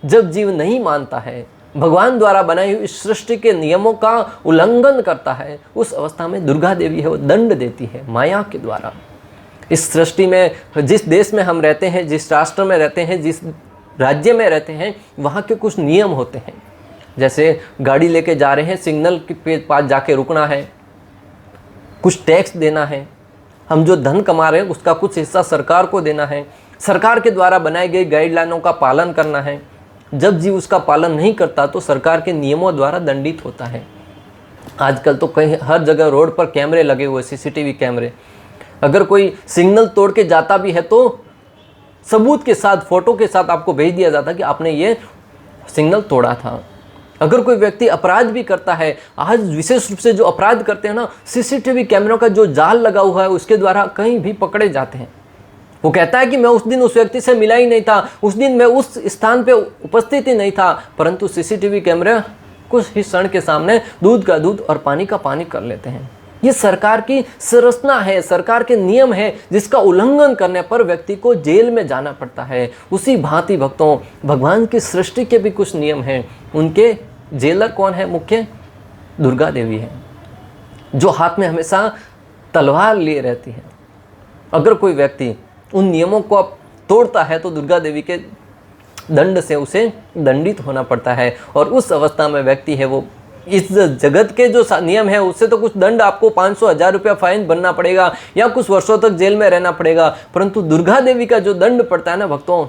जब जीव नहीं मानता है, भगवान द्वारा बनाई हुई इस सृष्टि के नियमों का उल्लंघन करता है, उस अवस्था में दुर्गा देवी है वो दंड देती है माया के द्वारा। इस सृष्टि में जिस देश में हम रहते हैं, जिस राष्ट्र में रहते हैं, जिस राज्य में रहते हैं, वहाँ के कुछ नियम होते हैं। जैसे गाड़ी लेके जा रहे हैं, सिग्नल के पास जाके रुकना है, कुछ टैक्स देना है, हम जो धन कमा रहे हैं उसका कुछ हिस्सा सरकार को देना है, सरकार के द्वारा बनाई गई गाइडलाइनों का पालन करना है। जब जीव उसका पालन नहीं करता तो सरकार के नियमों द्वारा दंडित होता है। आजकल तो कहीं हर जगह रोड पर कैमरे लगे हुए, सीसीटीवी कैमरे। अगर कोई सिग्नल तोड़ के जाता भी है तो सबूत के साथ, फोटो के साथ आपको भेज दिया जाता कि आपने ये सिग्नल तोड़ा था। अगर कोई व्यक्ति अपराध भी करता है, आज विशेष रूप से जो अपराध करते हैं ना, सीसीटीवी कैमरों का जो जाल लगा हुआ है उसके द्वारा कहीं भी पकड़े जाते हैं। वो कहता है कि मैं उस दिन उस व्यक्ति से मिला ही नहीं था, उस दिन मैं उस स्थान पे उपस्थित ही नहीं था, परंतु सीसीटीवी कैमरे कुछ ही क्षण के सामने दूध का दूध और पानी का पानी कर लेते हैं। ये सरकार की संरचना है, सरकार के नियम है, जिसका उल्लंघन करने पर व्यक्ति को जेल में जाना पड़ता है। उसी भांति भक्तों, भगवान की सृष्टि के भी कुछ नियम हैं। उनके जेलर कौन है? मुख्य दुर्गा देवी है, जो हाथ में हमेशा तलवार लिए रहती है। अगर कोई व्यक्ति उन नियमों को तोड़ता है तो दुर्गा देवी के दंड से उसे दंडित होना पड़ता है। और उस अवस्था में व्यक्ति है वो इस जगत के जो नियम है उससे तो कुछ दंड, आपको 500-1000 रुपया फाइन भरना पड़ेगा या कुछ वर्षों तक जेल में रहना पड़ेगा, परंतु दुर्गा देवी का जो दंड पड़ता है ना भक्तों,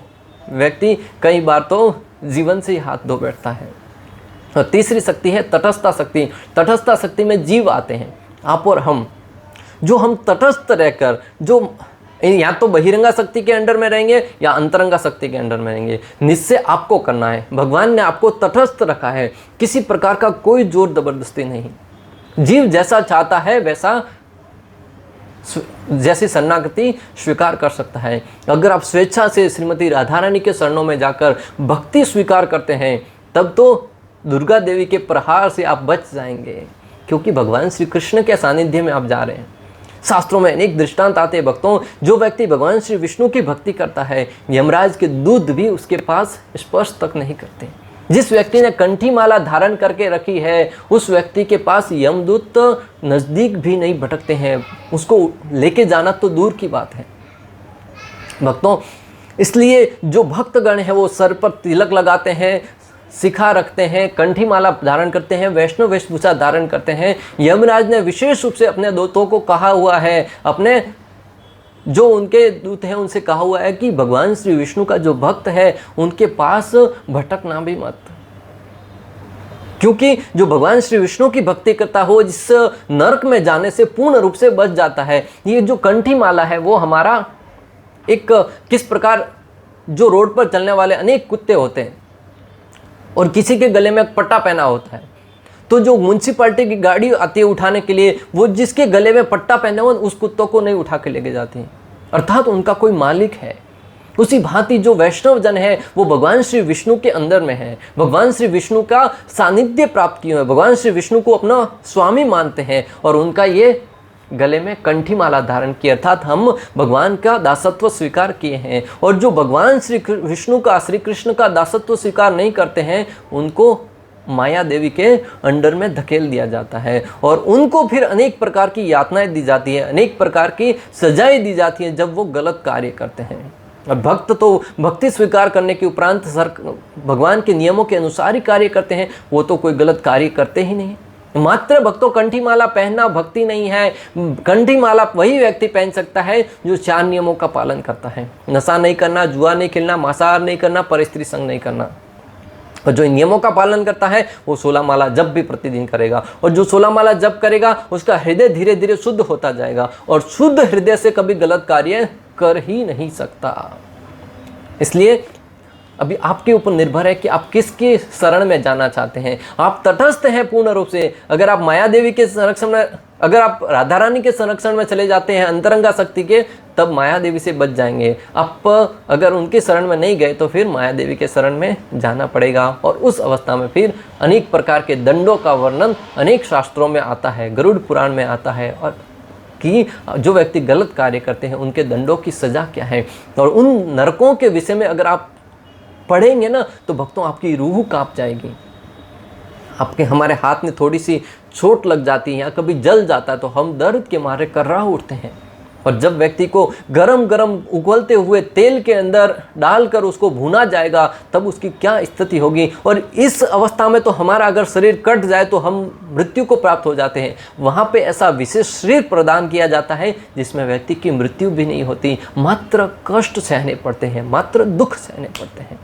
व्यक्ति कई बार तो जीवन से ही हाथ धो बैठता है। और तीसरी शक्ति है तटस्थता शक्ति। तटस्थता शक्ति में जीव आते हैं, आप और हम, जो हम तटस्थ रहकर, जो या तो बहिरंगा शक्ति के अंडर में रहेंगे या अंतरंगा शक्ति के अंडर में रहेंगे। निश्चय आपको करना है, भगवान ने आपको तटस्थ रखा है, किसी प्रकार का कोई जोर जबरदस्ती नहीं। जीव जैसा चाहता है वैसा, जैसी शरणागति स्वीकार कर सकता है। अगर आप स्वेच्छा से श्रीमती राधा रानी के शरणों में जाकर भक्ति स्वीकार करते हैं, तब तो दुर्गा देवी के प्रहार से आप बच जाएंगे, क्योंकि भगवान श्री कृष्ण के सानिध्य में आप जा रहे हैं। शास्त्रों में अनेक दृष्टांत आते हैं भक्तों, जो व्यक्ति भगवान श्री विष्णु की भक्ति करता है, यमराज के दूत भी उसके पास स्पर्श तक नहीं करते। जिस व्यक्ति ने कंठी माला धारण करके रखी है, उस व्यक्ति के पास यमदूत नजदीक भी नहीं भटकते हैं, उसको लेके जाना तो दूर की बात है भक्तों। इसलिए जो भक्तगण है वो सर पर तिलक लगाते हैं, शिखा रखते हैं, कंठी माला धारण करते हैं, वैष्णव वेशभूषा धारण करते हैं। यमराज ने विशेष रूप से अपने दूतों को कहा हुआ है, अपने जो उनके दूत हैं उनसे कहा हुआ है कि भगवान श्री विष्णु का जो भक्त है उनके पास भटकना भी मत, क्योंकि जो भगवान श्री विष्णु की भक्ति करता हो, जिस नरक में जाने से पूर्ण रूप से बच जाता है। ये जो कंठी माला है वो हमारा एक, किस प्रकार जो रोड पर चलने वाले अनेक कुत्ते होते हैं और किसी के गले में एक पट्टा पहना होता है, तो जो म्युनिसिपैलिटी की गाड़ी आती है उठाने के लिए, वो जिसके गले में पट्टा पहना हुआ उस कुत्तों को नहीं उठा के लेके जाती हैं, अर्थात उनका कोई मालिक है। उसी भांति जो वैष्णव जन है वो भगवान श्री विष्णु के अंदर में है, भगवान श्री विष्णु का सानिध्य प्राप्त किए हैं, भगवान श्री विष्णु को अपना स्वामी मानते हैं और उनका ये गले में कंठी माला धारण की, अर्थात हम भगवान का दासत्व स्वीकार किए हैं। और जो भगवान श्री विष्णु का, श्री कृष्ण का दासत्व स्वीकार नहीं करते हैं, उनको माया देवी के अंडर में धकेल दिया जाता है और उनको फिर अनेक प्रकार की यातनाएं दी जाती है, अनेक प्रकार की सजाएं दी जाती हैं जब वो गलत कार्य करते हैं। और भक्त तो भक्ति स्वीकार करने के उपरांत भगवान के नियमों के अनुसार ही कार्य करते हैं, वो तो कोई गलत कार्य करते ही नहीं। मात्र भक्तों, कंठी माला पहनना भक्ति नहीं है। कंठी माला वही व्यक्ति पहन सकता है जो 4 नियमों का पालन करता है। नशा नहीं करना, जुआ नहीं खेलना, मांसाहार नहीं करना, परस्त्री संग नहीं करना। और जो नियमों का पालन करता है वो 16 माला जप भी प्रतिदिन करेगा, और जो 16 माला जप करेगा उसका हृदय धीरे धीरे शुद्ध होता जाएगा, और शुद्ध हृदय से कभी गलत कार्य कर ही नहीं सकता। इसलिए अभी आपके ऊपर निर्भर है कि आप किसके शरण में जाना चाहते हैं। आप तटस्थ हैं पूर्ण रूप से। अगर आप माया देवी के संरक्षण में, अगर आप राधा रानी के संरक्षण में चले जाते हैं अंतरंगा शक्ति के, तब माया देवी से बच जाएंगे। आप अगर उनके शरण में नहीं गए तो फिर माया देवी के शरण में जाना पड़ेगा, और उस अवस्था में फिर अनेक प्रकार के दंडों का वर्णन अनेक शास्त्रों में आता है, गरुड़ पुराण में आता है, और कि जो व्यक्ति गलत कार्य करते हैं उनके दंडों की सज़ा क्या है। और उन नरकों के विषय में अगर आप पढ़ेंगे ना तो भक्तों आपकी रूह कांप जाएगी। आपके हमारे हाथ में थोड़ी सी चोट लग जाती है या कभी जल जाता है तो हम दर्द के मारे कर्रा उठते हैं। और जब व्यक्ति को गरम गरम उबलते हुए तेल के अंदर डालकर उसको भुना जाएगा तब उसकी क्या स्थिति होगी। और इस अवस्था में तो हमारा अगर शरीर कट जाए तो हम मृत्यु को प्राप्त हो जाते हैं। वहाँ पे ऐसा विशेष शरीर प्रदान किया जाता है जिसमें व्यक्ति की मृत्यु भी नहीं होती, मात्र कष्ट सहने पड़ते हैं, मात्र दुख सहने पड़ते हैं।